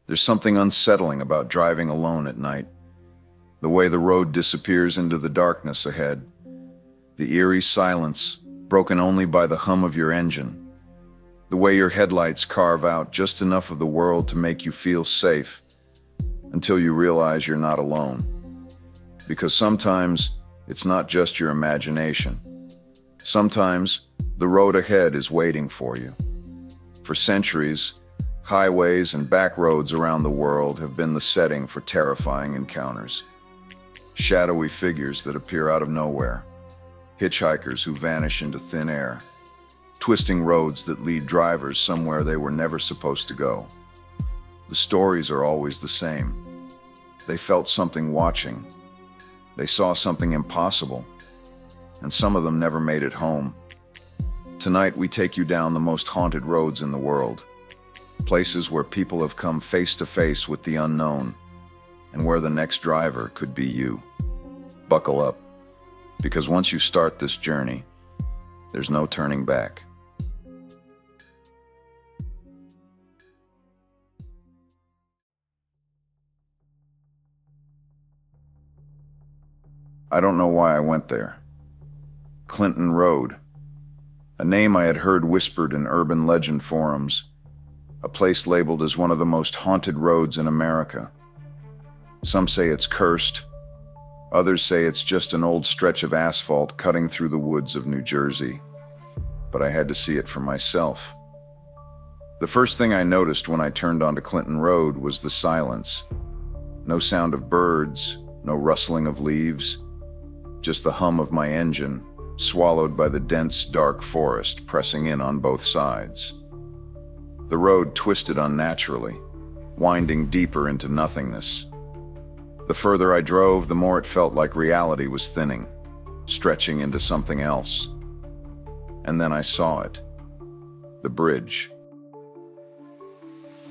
There's something unsettling about driving alone at night. The way the road disappears into the darkness ahead. The eerie silence, broken only by the hum of your engine. The way your headlights carve out just enough of the world to make you feel safe, until you realize you're not alone. Because sometimes it's not just your imagination. Sometimes the road ahead is waiting for you. For centuries, highways and back roads around the world have been the setting for terrifying encounters. Shadowy figures that appear out of nowhere. Hitchhikers who vanish into thin air. Twisting roads that lead drivers somewhere they were never supposed to go. The stories are always the same. They felt something watching. They saw something impossible. And some of them never made it home. Tonight we take you down the most haunted roads in the world. Places where people have come face to face with the unknown, and where the next driver could be you. Buckle up, because once you start this journey, there's no turning back. I don't know why I went there. Clinton Road, a name I had heard whispered in urban legend forums. A place labeled as one of the most haunted roads in America. Some say it's cursed. Others say it's just an old stretch of asphalt cutting through the woods of New Jersey. But I had to see it for myself. The first thing I noticed when I turned onto Clinton Road was the silence. No sound of birds, no rustling of leaves, just the hum of my engine, swallowed by the dense, dark forest pressing in on both sides. The road twisted unnaturally, winding deeper into nothingness. The further I drove, the more it felt like reality was thinning, stretching into something else. And then I saw it. The bridge.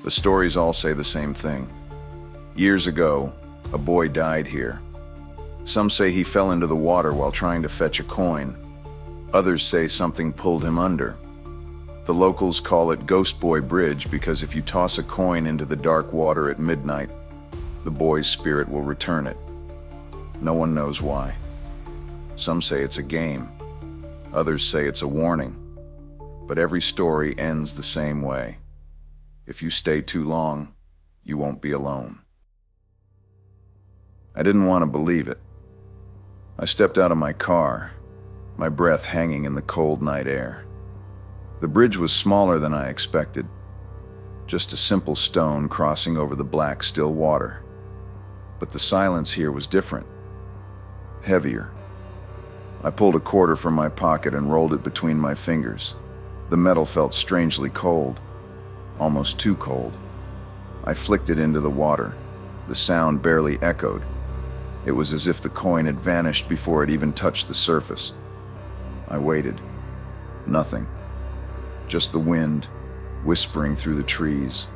The stories all say the same thing. Years ago, a boy died here. Some say he fell into the water while trying to fetch a coin. Others say something pulled him under. The locals call it Ghost Boy Bridge because if you toss a coin into the dark water at midnight, the boy's spirit will return it. No one knows why. Some say it's a game. Others say it's a warning. But every story ends the same way. If you stay too long, you won't be alone. I didn't want to believe it. I stepped out of my car, my breath hanging in the cold night air. The bridge was smaller than I expected, just a simple stone crossing over the black, still water. But the silence here was different, heavier. I pulled a quarter from my pocket and rolled it between my fingers. The metal felt strangely cold, almost too cold. I flicked it into the water. The sound barely echoed. It was as if the coin had vanished before it even touched the surface. I waited. Nothing. Just the wind, whispering through the trees.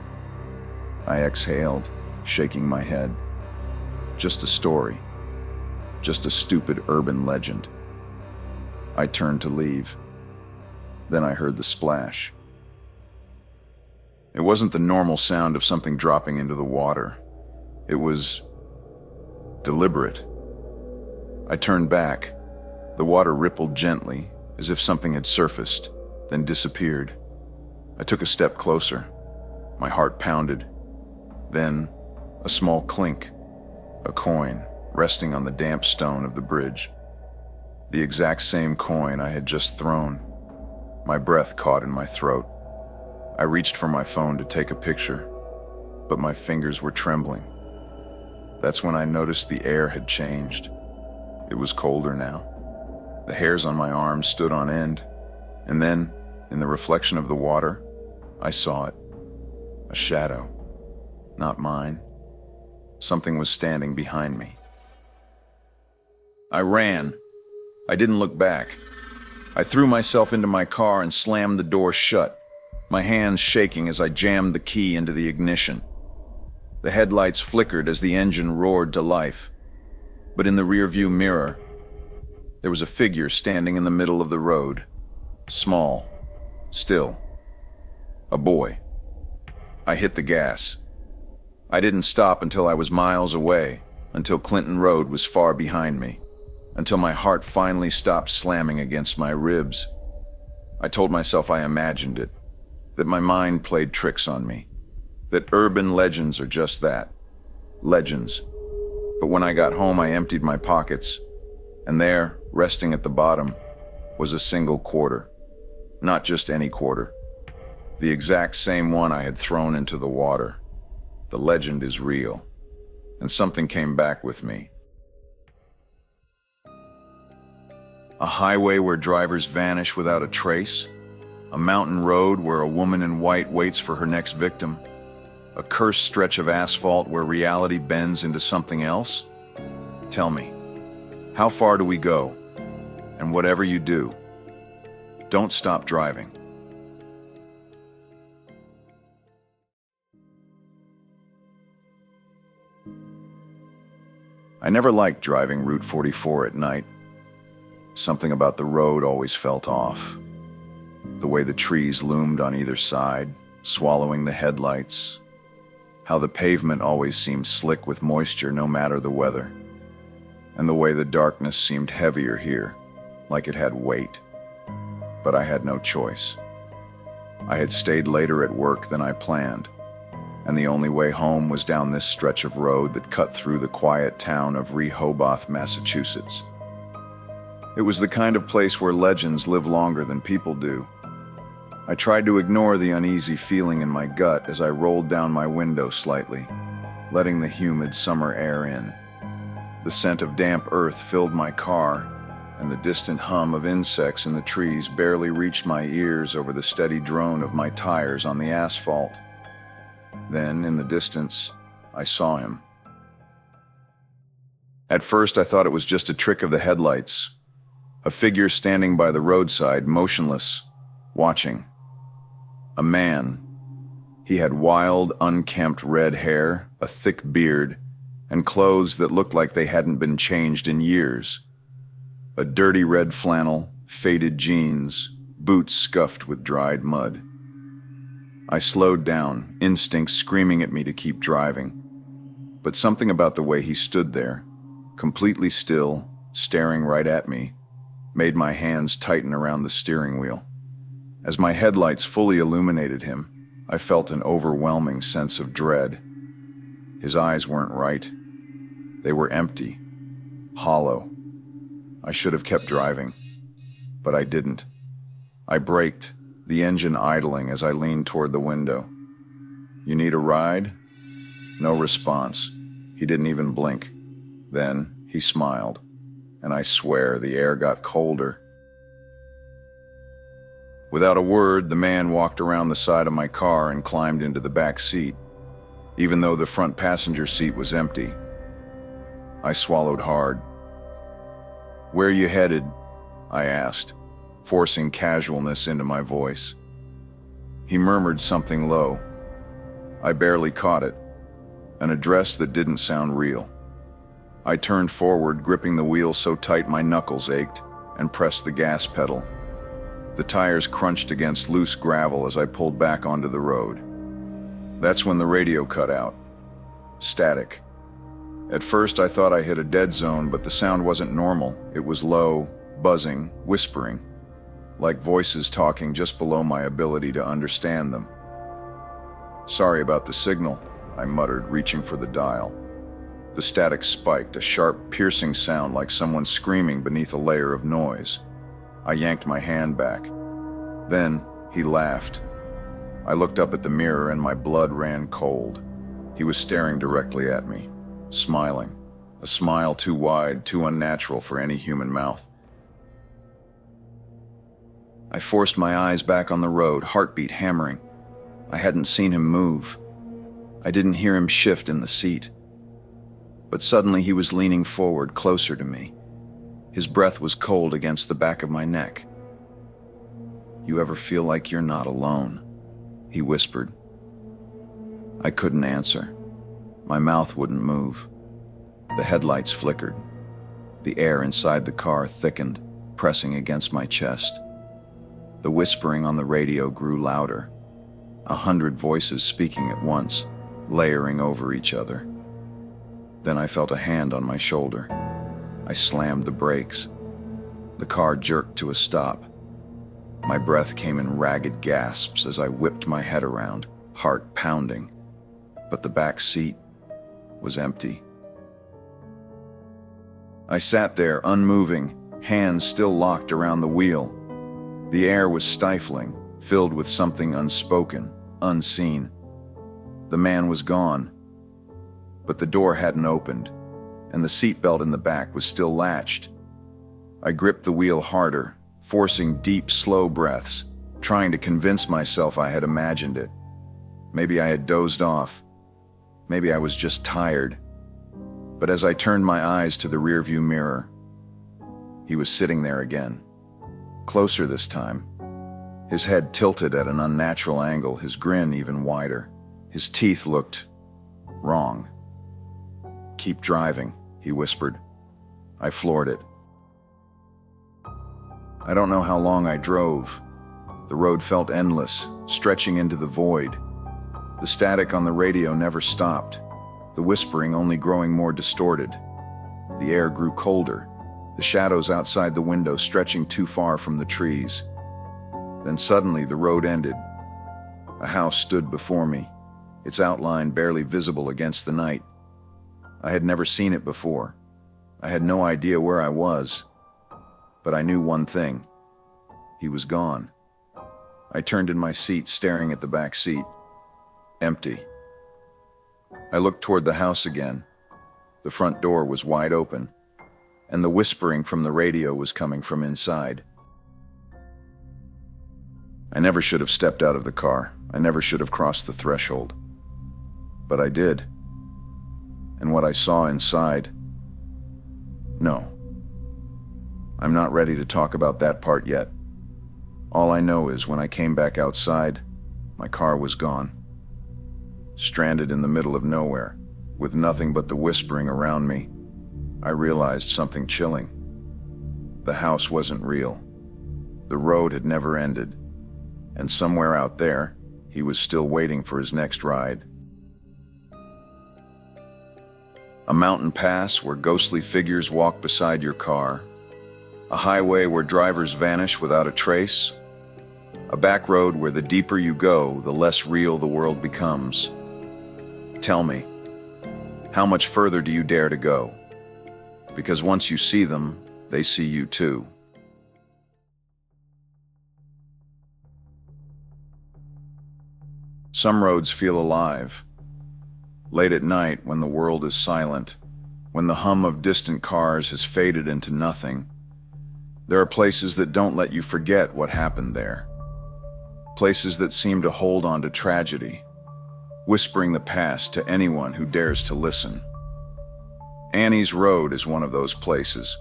I exhaled, shaking my head. Just a story. Just a stupid urban legend. I turned to leave. Then I heard the splash. It wasn't the normal sound of something dropping into the water. It was deliberate. I turned back. The water rippled gently, as if something had surfaced, then disappeared. I took a step closer. My heart pounded. Then, a small clink. A coin, resting on the damp stone of the bridge. The exact same coin I had just thrown. My breath caught in my throat. I reached for my phone to take a picture, but my fingers were trembling. That's when I noticed the air had changed. It was colder now. The hairs on my arms stood on end, and then, in the reflection of the water, I saw it. A shadow. Not mine. Something was standing behind me. I ran. I didn't look back. I threw myself into my car and slammed the door shut, my hands shaking as I jammed the key into the ignition. The headlights flickered as the engine roared to life. But in the rearview mirror, there was a figure standing in the middle of the road. Small. Still. A boy. I hit the gas. I didn't stop until I was miles away, until Clinton Road was far behind me, until my heart finally stopped slamming against my ribs. I told myself I imagined it, that my mind played tricks on me, that urban legends are just that, legends. But when I got home, I emptied my pockets, and there, resting at the bottom, was a single quarter. Not just any quarter. The exact same one I had thrown into the water. The legend is real, and something came back with me. A highway where drivers vanish without a trace, a mountain road where a woman in white waits for her next victim, a cursed stretch of asphalt where reality bends into something else. Tell me, how far do we go? And whatever you do, don't stop driving. I never liked driving Route 44 at night. Something about the road always felt off. The way the trees loomed on either side, swallowing the headlights. How the pavement always seemed slick with moisture no matter the weather. And the way the darkness seemed heavier here, like it had weight. But I had no choice. I had stayed later at work than I planned, and the only way home was down this stretch of road that cut through the quiet town of Rehoboth, Massachusetts. It was the kind of place where legends live longer than people do. I tried to ignore the uneasy feeling in my gut as I rolled down my window slightly, letting the humid summer air in. The scent of damp earth filled my car, and the distant hum of insects in the trees barely reached my ears over the steady drone of my tires on the asphalt. Then, in the distance, I saw him. At first, I thought it was just a trick of the headlights. A figure standing by the roadside, motionless, watching. A man. He had wild, unkempt red hair, a thick beard, and clothes that looked like they hadn't been changed in years. A dirty red flannel, faded jeans, boots scuffed with dried mud. I slowed down, instinct screaming at me to keep driving. But something about the way he stood there, completely still, staring right at me, made my hands tighten around the steering wheel. As my headlights fully illuminated him, I felt an overwhelming sense of dread. His eyes weren't right. They were empty, hollow. I should have kept driving, but I didn't. I braked, the engine idling as I leaned toward the window. "You need a ride?" No response. He didn't even blink. Then he smiled, and I swear the air got colder. Without a word, the man walked around the side of my car and climbed into the back seat, even though the front passenger seat was empty. I swallowed hard. "Where you headed?" I asked, forcing casualness into my voice. He murmured something low. I barely caught it, an address that didn't sound real. I turned forward, gripping the wheel so tight my knuckles ached, and pressed the gas pedal. The tires crunched against loose gravel as I pulled back onto the road. That's when the radio cut out. Static. At first I thought I hit a dead zone, but the sound wasn't normal. It was low, buzzing, whispering, like voices talking just below my ability to understand them. "Sorry about the signal," I muttered, reaching for the dial. The static spiked, a sharp, piercing sound like someone screaming beneath a layer of noise. I yanked my hand back. Then he laughed. I looked up at the mirror and my blood ran cold. He was staring directly at me, smiling, a smile too wide, too unnatural for any human mouth. I forced my eyes back on the road, heartbeat hammering. I hadn't seen him move. I didn't hear him shift in the seat. But suddenly he was leaning forward, closer to me. His breath was cold against the back of my neck. "You ever feel like you're not alone?" he whispered. I couldn't answer. My mouth wouldn't move. The headlights flickered. The air inside the car thickened, pressing against my chest. The whispering on the radio grew louder. 100 voices speaking at once, layering over each other. Then I felt a hand on my shoulder. I slammed the brakes. The car jerked to a stop. My breath came in ragged gasps as I whipped my head around, heart pounding. But the back seat was empty. I sat there, unmoving, hands still locked around the wheel. The air was stifling, filled with something unspoken, unseen. The man was gone, but the door hadn't opened, and the seatbelt in the back was still latched. I gripped the wheel harder, forcing deep, slow breaths, trying to convince myself I had imagined it. Maybe I had dozed off. Maybe I was just tired. But as I turned my eyes to the rearview mirror, he was sitting there again. Closer this time. His head tilted at an unnatural angle, his grin even wider. His teeth looked wrong. "Keep driving," he whispered. I floored it. I don't know how long I drove. The road felt endless, stretching into the void. The static on the radio never stopped, the whispering only growing more distorted. The air grew colder, the shadows outside the window stretching too far from the trees. Then suddenly the road ended. A house stood before me, its outline barely visible against the night. I had never seen it before. I had no idea where I was. But I knew one thing. He was gone. I turned in my seat, staring at the back seat. Empty. I looked toward the house again. The front door was wide open, and the whispering from the radio was coming from inside. I never should have stepped out of the car. I never should have crossed the threshold. But I did. And what I saw inside... No. I'm not ready to talk about that part yet. All I know is when I came back outside, my car was gone. Stranded in the middle of nowhere, with nothing but the whispering around me, I realized something chilling. The house wasn't real. The road had never ended. And somewhere out there, he was still waiting for his next ride. A mountain pass where ghostly figures walk beside your car. A highway where drivers vanish without a trace. A back road where the deeper you go, the less real the world becomes. Tell me, how much further do you dare to go? Because once you see them, they see you too. Some roads feel alive. Late at night, when the world is silent, when the hum of distant cars has faded into nothing, there are places that don't let you forget what happened there. Places that seem to hold on to tragedy, whispering the past to anyone who dares to listen. Annie's Road is one of those places.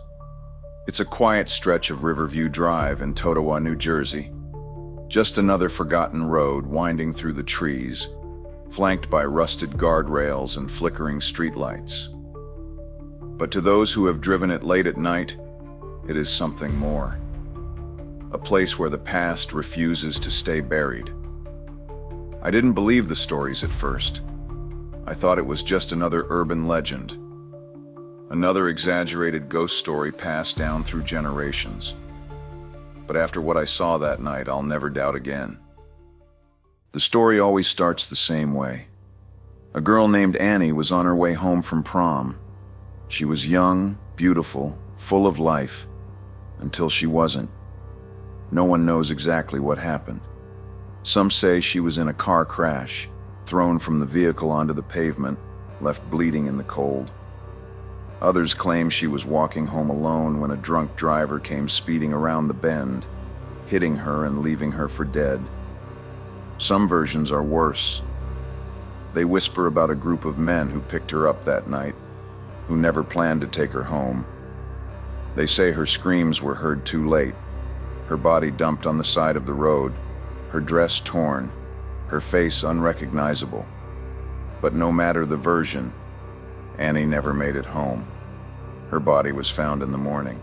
It's a quiet stretch of Riverview Drive in Totowa, New Jersey. Just another forgotten road winding through the trees, flanked by rusted guardrails and flickering streetlights. But to those who have driven it late at night, it is something more. A place where the past refuses to stay buried. I didn't believe the stories at first. I thought it was just another urban legend. Another exaggerated ghost story passed down through generations. But after what I saw that night, I'll never doubt again. The story always starts the same way. A girl named Annie was on her way home from prom. She was young, beautiful, full of life, until she wasn't. No one knows exactly what happened. Some say she was in a car crash, thrown from the vehicle onto the pavement, left bleeding in the cold. Others claim she was walking home alone when a drunk driver came speeding around the bend, hitting her and leaving her for dead. Some versions are worse. They whisper about a group of men who picked her up that night, who never planned to take her home. They say her screams were heard too late, her body dumped on the side of the road, her dress torn, her face unrecognizable. But no matter the version, Annie never made it home. Her body was found in the morning,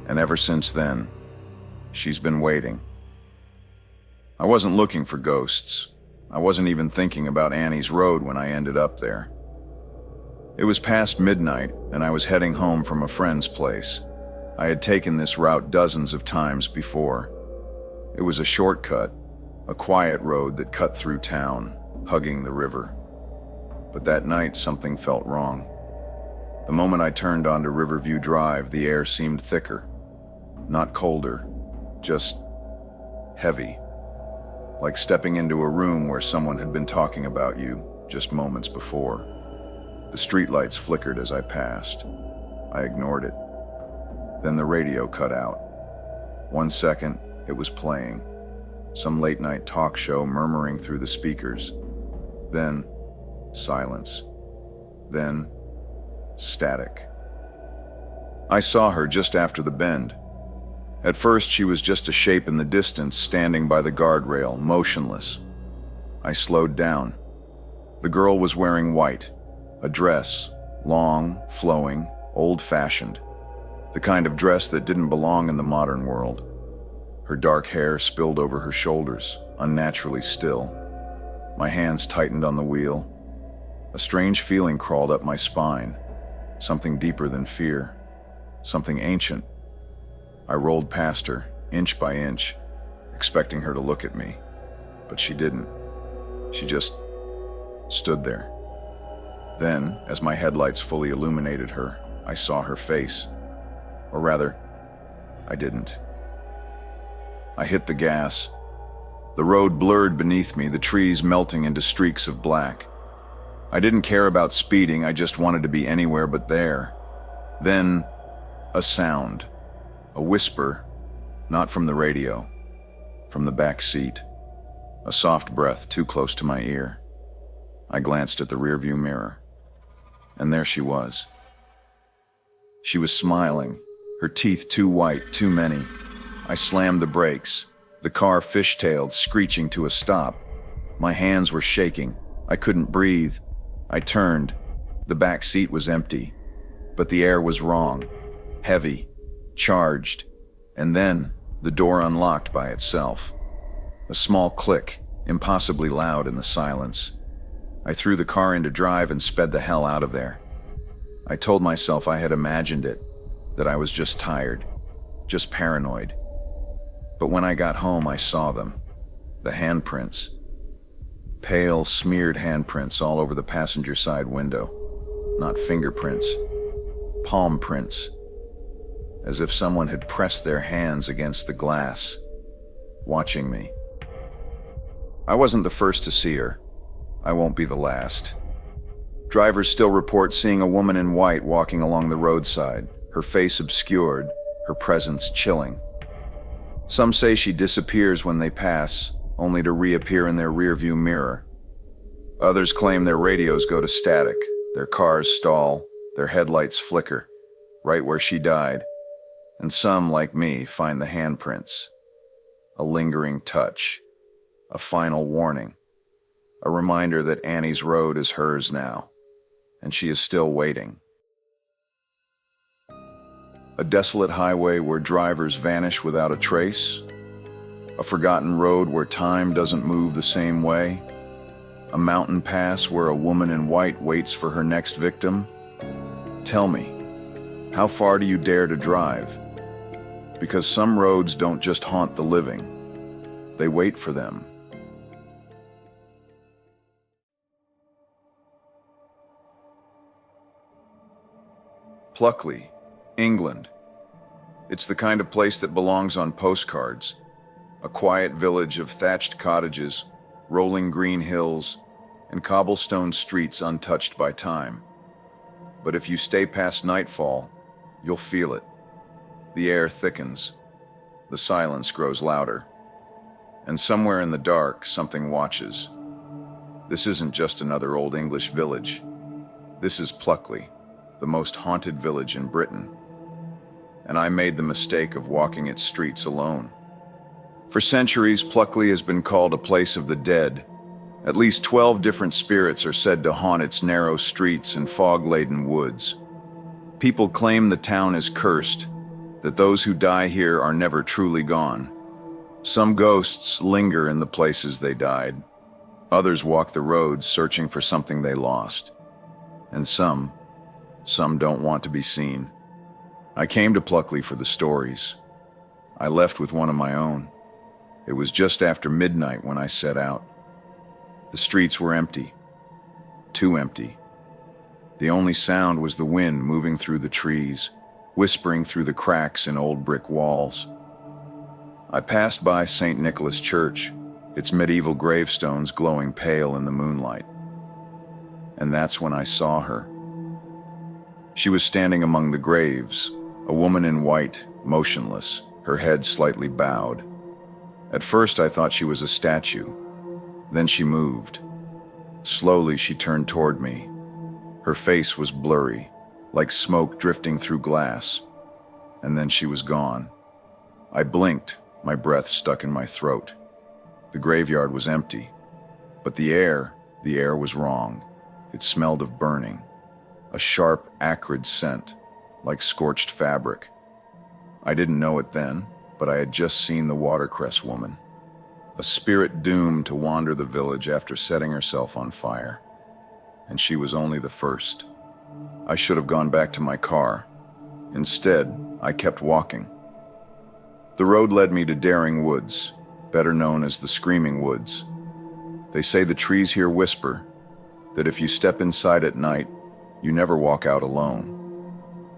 and ever since then, she's been waiting. I wasn't looking for ghosts. I wasn't even thinking about Annie's Road when I ended up there. It was past midnight, and I was heading home from a friend's place. I had taken this route dozens of times before. It was a shortcut, a quiet road that cut through town, hugging the river. But that night, something felt wrong. The moment I turned onto Riverview Drive, the air seemed thicker. Not colder, just heavy. Like stepping into a room where someone had been talking about you just moments before. The streetlights flickered as I passed. I ignored it. Then the radio cut out. 1 second, it was playing. Some late-night talk show murmuring through the speakers. Then, silence. Then, static. I saw her just after the bend. At first, she was just a shape in the distance, standing by the guardrail, motionless. I slowed down. The girl was wearing white, a dress, long, flowing, old-fashioned, the kind of dress that didn't belong in the modern world. Her dark hair spilled over her shoulders, unnaturally still. My hands tightened on the wheel. A strange feeling crawled up my spine, something deeper than fear, something ancient. I rolled past her, inch by inch, expecting her to look at me, but she didn't. She just stood there. Then, as my headlights fully illuminated her, I saw her face. Or rather, I didn't. I hit the gas. The road blurred beneath me, the trees melting into streaks of black. I didn't care about speeding, I just wanted to be anywhere but there. Then, a sound. A whisper, not from the radio, from the back seat. A soft breath too close to my ear. I glanced at the rearview mirror, and there she was. She was smiling, her teeth too white, too many. I slammed the brakes. The car fishtailed, screeching to a stop. My hands were shaking. I couldn't breathe. I turned. The back seat was empty, but the air was wrong, heavy, charged, and then the door unlocked by itself. A small click, impossibly loud in the silence. I threw the car into drive and sped the hell out of there. I told myself I had imagined it, that I was just tired, just paranoid. But when I got home, I saw them. The handprints. Pale, smeared handprints all over the passenger side window. Not fingerprints, palm prints. As if someone had pressed their hands against the glass, watching me. I wasn't the first to see her. I won't be the last. Drivers still report seeing a woman in white walking along the roadside, her face obscured, her presence chilling. Some say she disappears when they pass, only to reappear in their rearview mirror. Others claim their radios go to static, their cars stall, their headlights flicker, right where she died. And some, like me, find the handprints. A lingering touch. A final warning. A reminder that Annie's Road is hers now. And she is still waiting. A desolate highway where drivers vanish without a trace. A forgotten road where time doesn't move the same way. A mountain pass where a woman in white waits for her next victim. Tell me, how far do you dare to drive? Because some roads don't just haunt the living, they wait for them. Pluckley, England. It's the kind of place that belongs on postcards. A quiet village of thatched cottages, rolling green hills, and cobblestone streets untouched by time. But if you stay past nightfall, you'll feel it. The air thickens. The silence grows louder. And somewhere in the dark, something watches. This isn't just another old English village. This is Pluckley, the most haunted village in Britain. And I made the mistake of walking its streets alone. For centuries, Pluckley has been called a place of the dead. At least 12 different spirits are said to haunt its narrow streets and fog-laden woods. People claim the town is cursed, that those who die here are never truly gone. Some ghosts linger in the places they died. Others walk the roads searching for something they lost. And some don't want to be seen. I came to Pluckley for the stories. I left with one of my own. It was just after midnight when I set out. The streets were empty. Too empty. The only sound was the wind moving through the trees, whispering through the cracks in old brick walls. I passed by St. Nicholas Church, its medieval gravestones glowing pale in the moonlight. And that's when I saw her. She was standing among the graves, a woman in white, motionless, her head slightly bowed. At first I thought she was a statue. Then she moved. Slowly she turned toward me. Her face was blurry, like smoke drifting through glass. And then she was gone. I blinked, my breath stuck in my throat. The graveyard was empty, but the air was wrong. It smelled of burning, a sharp, acrid scent, like scorched fabric. I didn't know it then, but I had just seen the watercress woman, a spirit doomed to wander the village after setting herself on fire. And she was only the first. I should have gone back to my car. Instead, I kept walking. The road led me to Daring Woods, better known as the Screaming Woods. They say the trees here whisper, that if you step inside at night, you never walk out alone.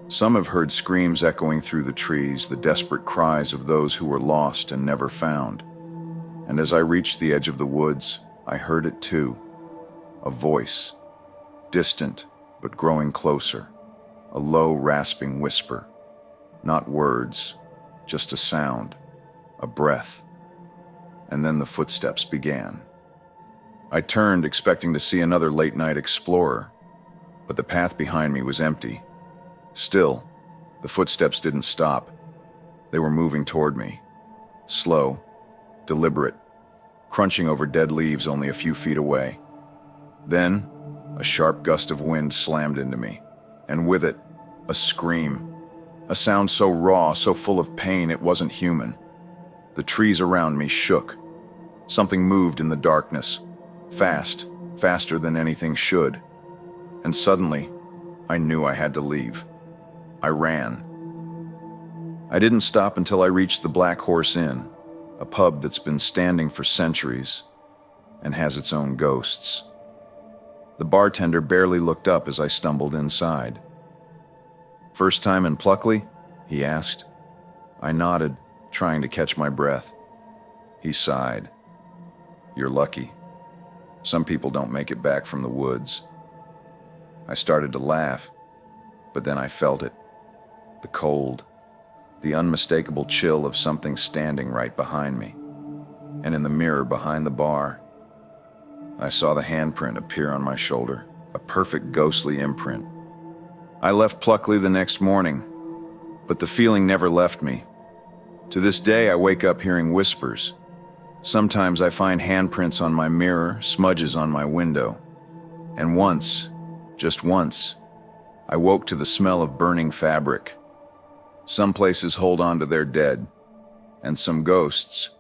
Some have heard screams echoing through the trees, the desperate cries of those who were lost and never found. And as I reached the edge of the woods, I heard it too. A voice, distant but growing closer, a low, rasping whisper. Not words, just a sound, a breath. And then the footsteps began. I turned, expecting to see another late-night explorer, but the path behind me was empty. Still, the footsteps didn't stop. They were moving toward me, slow, deliberate, crunching over dead leaves only a few feet away. Then, a sharp gust of wind slammed into me, and with it, a scream. A sound so raw, so full of pain, it wasn't human. The trees around me shook. Something moved in the darkness, fast, faster than anything should. And suddenly, I knew I had to leave. I ran. I didn't stop until I reached the Black Horse Inn, a pub that's been standing for centuries and has its own ghosts. The bartender barely looked up as I stumbled inside. "First time in Pluckley?" he asked. I nodded, trying to catch my breath. He sighed. "You're lucky. Some people don't make it back from the woods." I started to laugh, but then I felt it. The cold, the unmistakable chill of something standing right behind me. And in the mirror behind the bar, I saw the handprint appear on my shoulder, a perfect ghostly imprint. I left Pluckley the next morning, but the feeling never left me. To this day, I wake up hearing whispers. Sometimes I find handprints on my mirror, smudges on my window. And once, just once, I woke to the smell of burning fabric. Some places hold on to their dead, and some ghosts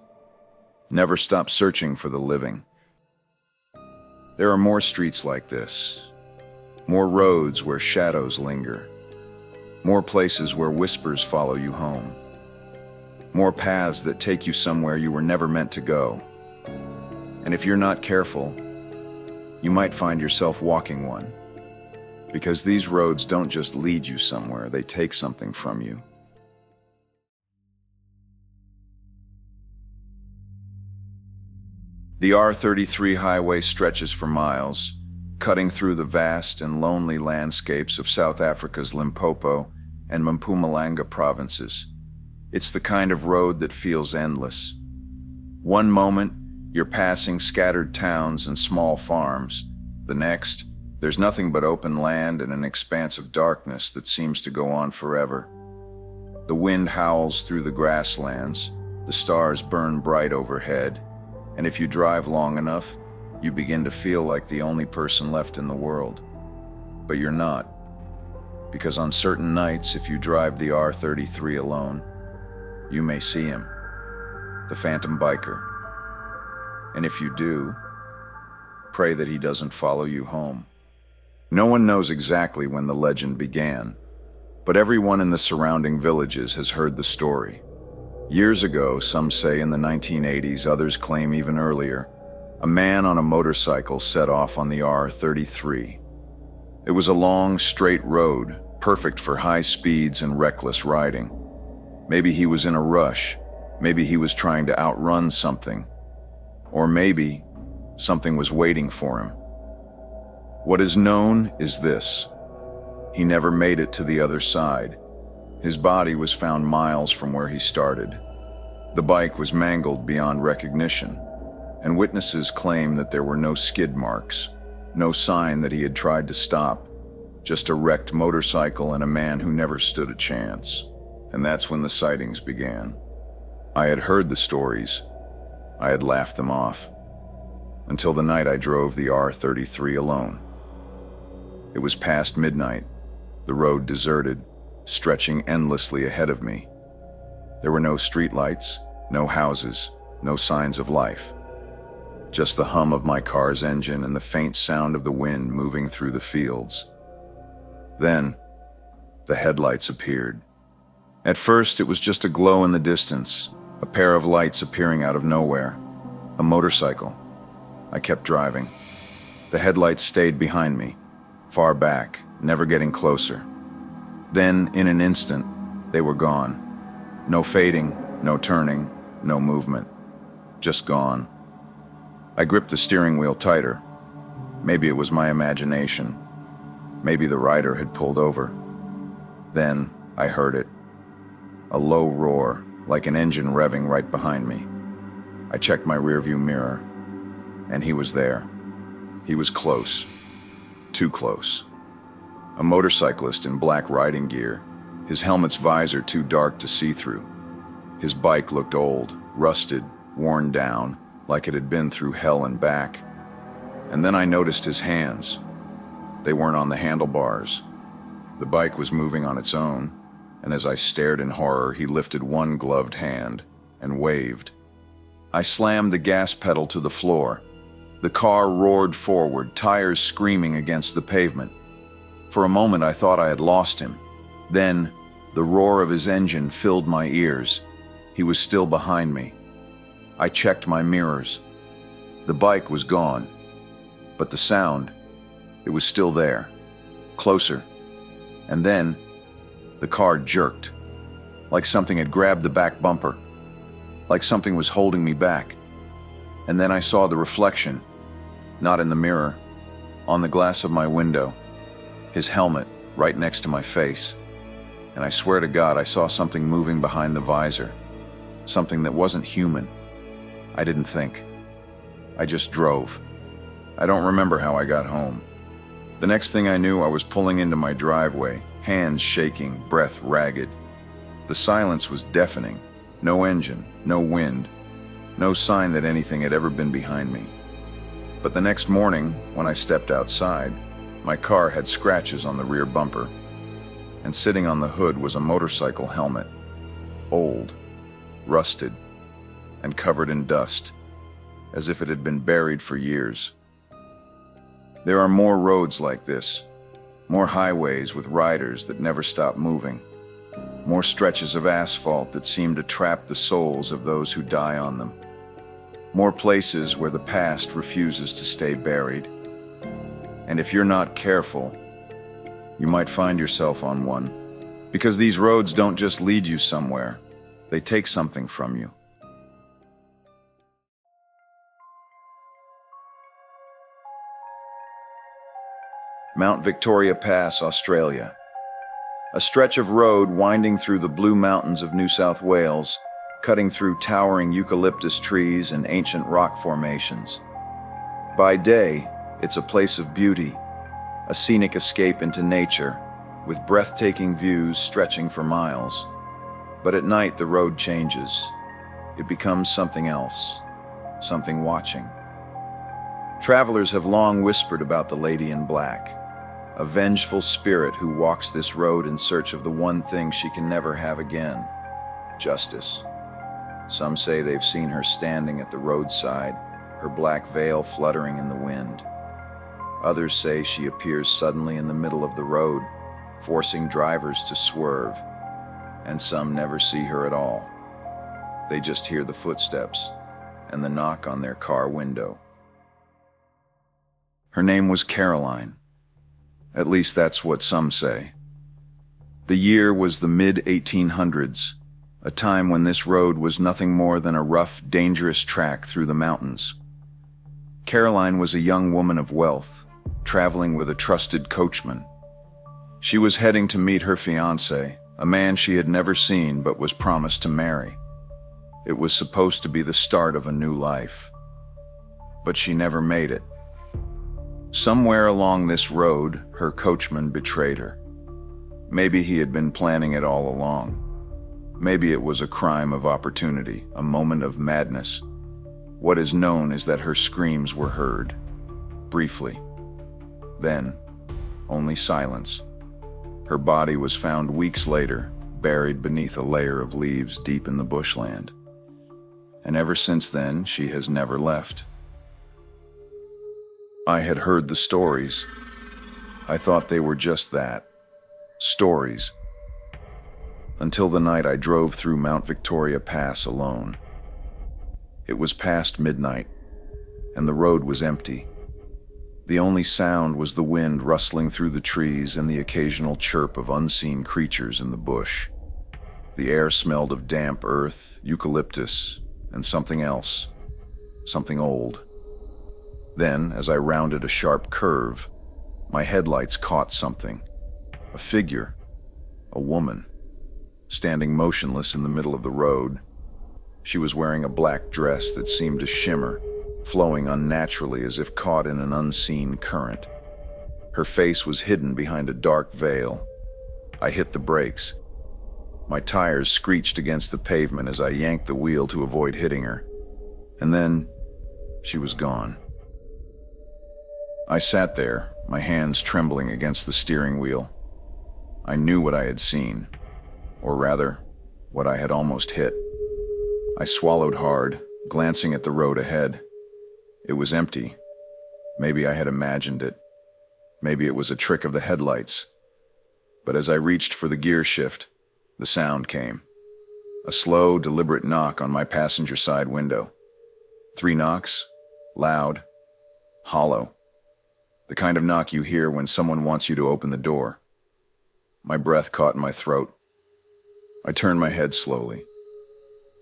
never stop searching for the living. There are more streets like this, more roads where shadows linger, more places where whispers follow you home, more paths that take you somewhere you were never meant to go. And if you're not careful, you might find yourself walking one, because these roads don't just lead you somewhere, they take something from you. The R33 highway stretches for miles, cutting through the vast and lonely landscapes of South Africa's Limpopo and Mpumalanga provinces. It's the kind of road that feels endless. One moment, you're passing scattered towns and small farms. The next, there's nothing but open land and an expanse of darkness that seems to go on forever. The wind howls through the grasslands, the stars burn bright overhead, and if you drive long enough, you begin to feel like the only person left in the world. But you're not. Because on certain nights, if you drive the R33 alone, you may see him, the phantom biker. And if you do, Pray that he doesn't follow you home. No one knows exactly when the legend began, but everyone in the surrounding villages has heard the story. Years ago, some say in the 1980s, others claim even earlier, a man on a motorcycle set off on the R33. It was a long, straight road, perfect for high speeds and reckless riding. Maybe he was in a rush. Maybe he was trying to outrun something. Or maybe something was waiting for him. What is known is this: he never made it to the other side. His body was found miles from where he started. The bike was mangled beyond recognition, and witnesses claim that there were no skid marks, no sign that he had tried to stop, just a wrecked motorcycle and a man who never stood a chance. And that's when the sightings began. I had heard the stories. I had laughed them off. Until the night I drove the R33 alone. It was past midnight, the road deserted, stretching endlessly ahead of me. There were no streetlights, no houses, no signs of life. Just the hum of my car's engine and the faint sound of the wind moving through the fields. Then, the headlights appeared. At first, it was just a glow in the distance, a pair of lights appearing out of nowhere. A motorcycle. I kept driving. The headlights stayed behind me, far back, never getting closer. Then, in an instant, they were gone. No fading, no turning, no movement. Just gone. I gripped the steering wheel tighter. Maybe it was my imagination. Maybe the rider had pulled over. Then, I heard it. A low roar, like an engine revving right behind me. I checked my rearview mirror, and he was there. He was close. Too close. A motorcyclist in black riding gear, his helmet's visor too dark to see through. His bike looked old, rusted, worn down, like it had been through hell and back. And then I noticed his hands. They weren't on the handlebars. The bike was moving on its own, and as I stared in horror, he lifted one gloved hand and waved. I slammed the gas pedal to the floor. The car roared forward, tires screaming against the pavement. For a moment, I thought I had lost him. Then, the roar of his engine filled my ears. He was still behind me. I checked my mirrors. The bike was gone, but the sound, it was still there, closer. And then, the car jerked, like something had grabbed the back bumper, like something was holding me back. And then I saw the reflection, not in the mirror, on the glass of my window, his helmet right next to my face. And I swear to God, I saw something moving behind the visor, something that wasn't human. I didn't think. I just drove. I don't remember how I got home. The next thing I knew, I was pulling into my driveway, hands shaking, breath ragged. The silence was deafening. No engine, no wind, no sign that anything had ever been behind me. But the next morning, when I stepped outside, my car had scratches on the rear bumper, and sitting on the hood was a motorcycle helmet, old, rusted, and covered in dust, as if it had been buried for years. There are more roads like this, more highways with riders that never stop moving, more stretches of asphalt that seem to trap the souls of those who die on them, more places where the past refuses to stay buried. And if you're not careful, you might find yourself on one, because these roads don't just lead you somewhere, they take something from you. Mount Victoria Pass, Australia. A stretch of road winding through the Blue Mountains of New South Wales, cutting through towering eucalyptus trees and ancient rock formations. By day, it's a place of beauty, a scenic escape into nature, with breathtaking views stretching for miles. But at night, the road changes. It becomes something else, something watching. Travelers have long whispered about the Lady in Black, a vengeful spirit who walks this road in search of the one thing she can never have again: justice. Some say they've seen her standing at the roadside, her black veil fluttering in the wind. Others say she appears suddenly in the middle of the road, forcing drivers to swerve, and some never see her at all. They just hear the footsteps and the knock on their car window. Her name was Caroline. At least that's what some say. The year was the mid-1800s, a time when this road was nothing more than a rough, dangerous track through the mountains. Caroline was a young woman of wealth, traveling with a trusted coachman. She was heading to meet her fiancé, a man she had never seen but was promised to marry. It was supposed to be the start of a new life. But she never made it. Somewhere along this road, her coachman betrayed her. Maybe he had been planning it all along. Maybe it was a crime of opportunity, a moment of madness. What is known is that her screams were heard, briefly. Then, only silence. Her body was found weeks later, buried beneath a layer of leaves deep in the bushland. And ever since then, she has never left. I had heard the stories. I thought they were just that, stories. Until the night I drove through Mount Victoria Pass alone. It was past midnight, and the road was empty. The only sound was the wind rustling through the trees and the occasional chirp of unseen creatures in the bush. The air smelled of damp earth, eucalyptus, and something else, something old. Then, as I rounded a sharp curve, my headlights caught something. A figure, a woman, standing motionless in the middle of the road. She was wearing a black dress that seemed to shimmer, flowing unnaturally as if caught in an unseen current. Her face was hidden behind a dark veil. I hit the brakes. My tires screeched against the pavement as I yanked the wheel to avoid hitting her. And then, she was gone. I sat there, my hands trembling against the steering wheel. I knew what I had seen, or rather, what I had almost hit. I swallowed hard, glancing at the road ahead. It was empty. Maybe I had imagined it. Maybe it was a trick of the headlights. But as I reached for the gear shift, the sound came. A slow, deliberate knock on my passenger side window. 3 knocks, loud, hollow. The kind of knock you hear when someone wants you to open the door. My breath caught in my throat. I turned my head slowly,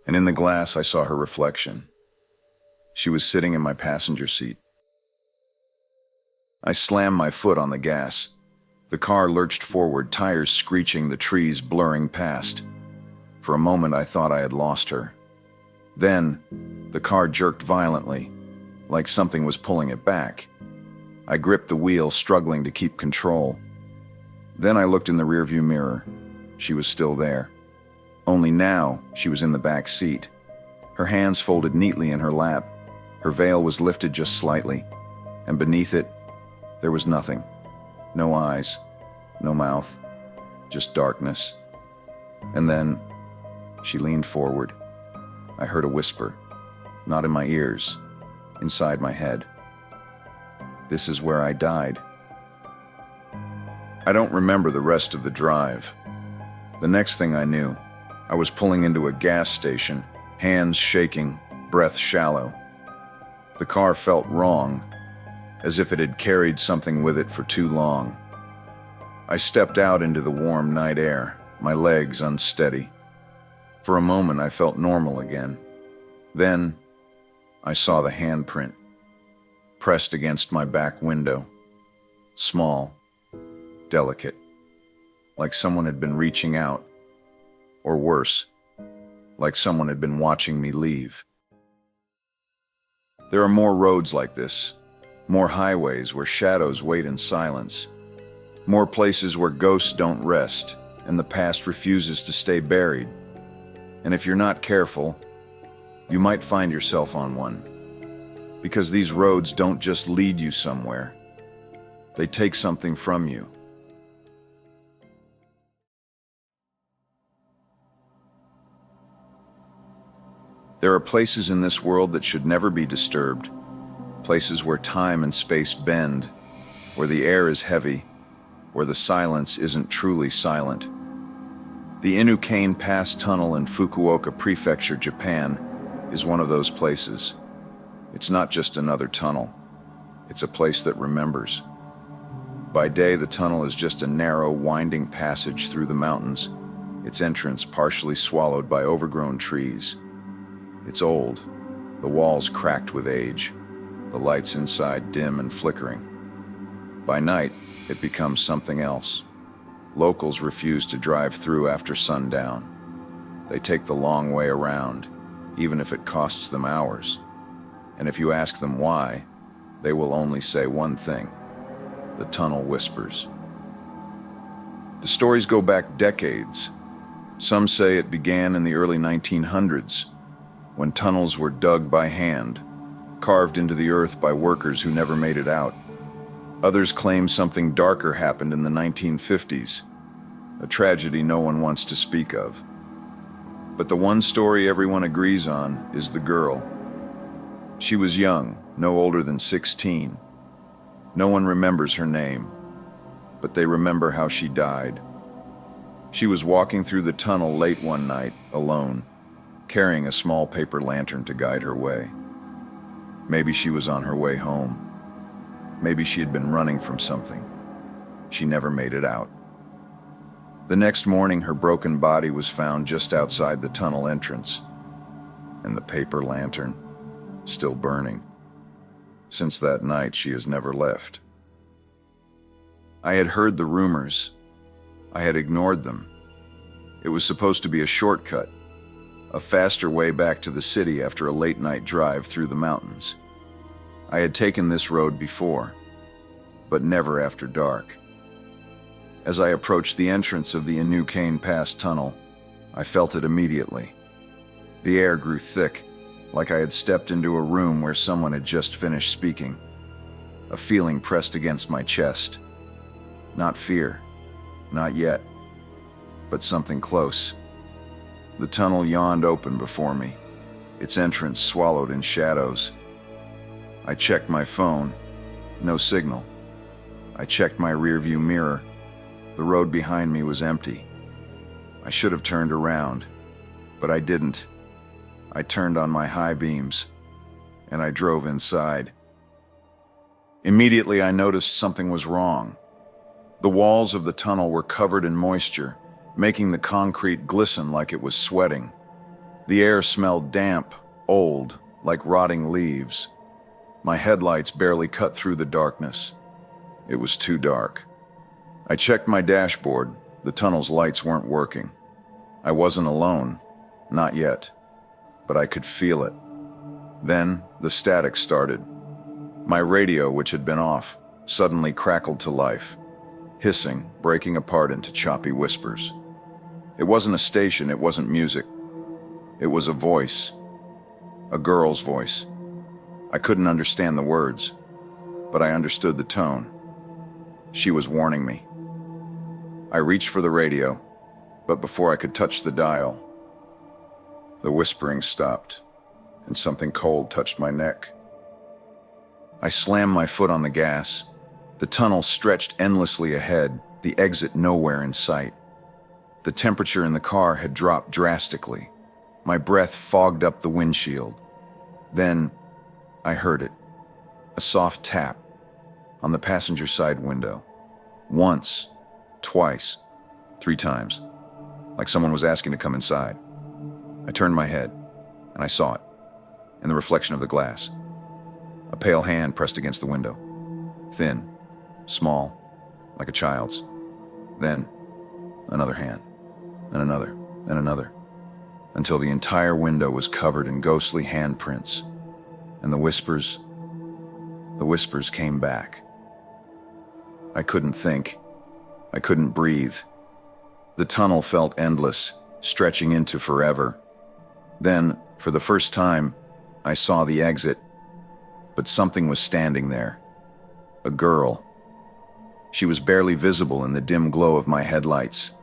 and in the glass I saw her reflection. She was sitting in my passenger seat. I slammed my foot on the gas. The car lurched forward, tires screeching, the trees blurring past. For a moment I thought I had lost her. Then, the car jerked violently, like something was pulling it back. I gripped the wheel, struggling to keep control. Then I looked in the rearview mirror. She was still there. Only now, she was in the back seat. Her hands folded neatly in her lap. Her veil was lifted just slightly, and beneath it, there was nothing. No eyes, no mouth, just darkness. And then, she leaned forward. I heard a whisper, not in my ears, inside my head. This is where I died. I don't remember the rest of the drive. The next thing I knew, I was pulling into a gas station, hands shaking, breath shallow. The car felt wrong, as if it had carried something with it for too long. I stepped out into the warm night air, my legs unsteady. For a moment I felt normal again. Then, I saw the handprint, pressed against my back window. Small, delicate, like someone had been reaching out. Or worse, like someone had been watching me leave. There are more roads like this, more highways where shadows wait in silence, more places where ghosts don't rest and the past refuses to stay buried. And if you're not careful, you might find yourself on one. Because these roads don't just lead you somewhere, they take something from you. There are places in this world that should never be disturbed, places where time and space bend, where the air is heavy, where the silence isn't truly silent. The Inukane Pass Tunnel in Fukuoka Prefecture, Japan, is one of those places. It's not just another tunnel. It's a place that remembers. By day, the tunnel is just a narrow, winding passage through the mountains, its entrance partially swallowed by overgrown trees. It's old, the walls cracked with age, the lights inside dim and flickering. By night, it becomes something else. Locals refuse to drive through after sundown. They take the long way around, even if it costs them hours. And if you ask them why, they will only say one thing: the tunnel whispers. The stories go back decades. Some say it began in the early 1900s, when tunnels were dug by hand, carved into the earth by workers who never made it out. Others claim something darker happened in the 1950s, a tragedy no one wants to speak of. But the one story everyone agrees on is the girl. She was young, no older than 16. No one remembers her name, but they remember how she died. She was walking through the tunnel late one night, alone, carrying a small paper lantern to guide her way. Maybe she was on her way home. Maybe she had been running from something. She never made it out. The next morning, her broken body was found just outside the tunnel entrance, and the paper lantern still burning. Since that night, she has never left. I had heard the rumors. I had ignored them. It was supposed to be a shortcut, a faster way back to the city after a late-night drive through the mountains. I had taken this road before, but never after dark. As I approached the entrance of the Inukane Pass Tunnel, I felt it immediately. The air grew thick, like I had stepped into a room where someone had just finished speaking. A feeling pressed against my chest. Not fear, not yet, but something close. The tunnel yawned open before me, its entrance swallowed in shadows. I checked my phone. No signal. I checked my rearview mirror. The road behind me was empty. I should have turned around, but I didn't. I turned on my high beams, and I drove inside. Immediately, I noticed something was wrong. The walls of the tunnel were covered in moisture, making the concrete glisten like it was sweating. The air smelled damp, old, like rotting leaves. My headlights barely cut through the darkness. It was too dark. I checked my dashboard. The tunnel's lights weren't working. I wasn't alone, not yet, but I could feel it. Then the static started. My radio, which had been off, suddenly crackled to life, hissing, breaking apart into choppy whispers. It wasn't a station, it wasn't music. It was a voice, a girl's voice. I couldn't understand the words, but I understood the tone. She was warning me. I reached for the radio, but before I could touch the dial, the whispering stopped, and something cold touched my neck. I slammed my foot on the gas. The tunnel stretched endlessly ahead, the exit nowhere in sight. The temperature in the car had dropped drastically. My breath fogged up the windshield. Then I heard it, a soft tap on the passenger side window. Once, twice, 3 times, like someone was asking to come inside. I turned my head, and I saw it, in the reflection of the glass. A pale hand pressed against the window, thin, small, like a child's. Then, another hand, and another, and another, until the entire window was covered in ghostly handprints. And the whispers came back. I couldn't think. I couldn't breathe. The tunnel felt endless, stretching into forever. Then, for the first time, I saw the exit, but something was standing there. A girl. She was barely visible in the dim glow of my headlights.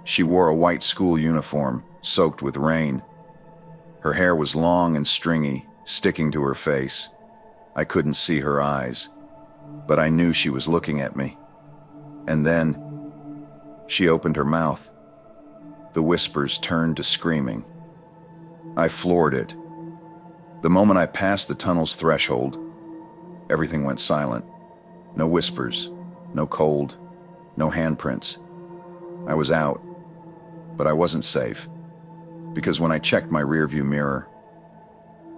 She wore a white school uniform, soaked with rain. Her hair was long and stringy, sticking to her face. I couldn't see her eyes, but I knew she was looking at me. And then, she opened her mouth. The whispers turned to screaming. I floored it. The moment I passed the tunnel's threshold, everything went silent. No whispers, no cold, no handprints. I was out, but I wasn't safe, because when I checked my rearview mirror,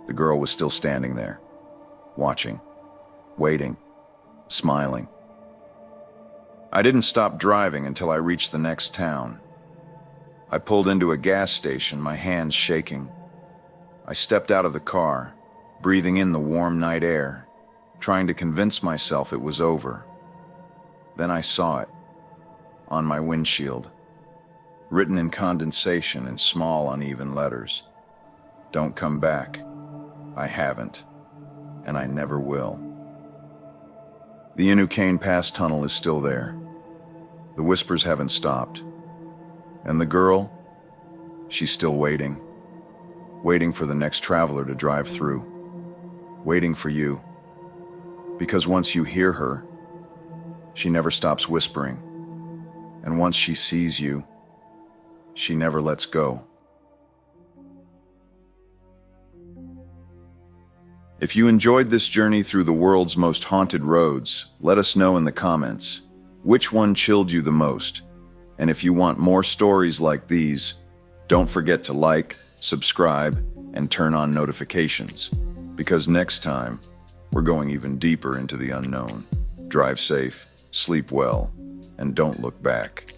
the girl was still standing there, watching, waiting, smiling. I didn't stop driving until I reached the next town. I pulled into a gas station, my hands shaking. I stepped out of the car, breathing in the warm night air, trying to convince myself it was over. Then I saw it, on my windshield, written in condensation in small, uneven letters. Don't come back. I haven't, and I never will. The Inukane Pass tunnel is still there. The whispers haven't stopped. And the girl, she's still waiting. Waiting for the next traveler to drive through. Waiting for you. Because once you hear her, she never stops whispering. And once she sees you, she never lets go. If you enjoyed this journey through the world's most haunted roads, let us know in the comments. Which one chilled you the most? And if you want more stories like these, don't forget to like, subscribe, and turn on notifications. Because next time, we're going even deeper into the unknown. Drive safe, sleep well, and don't look back.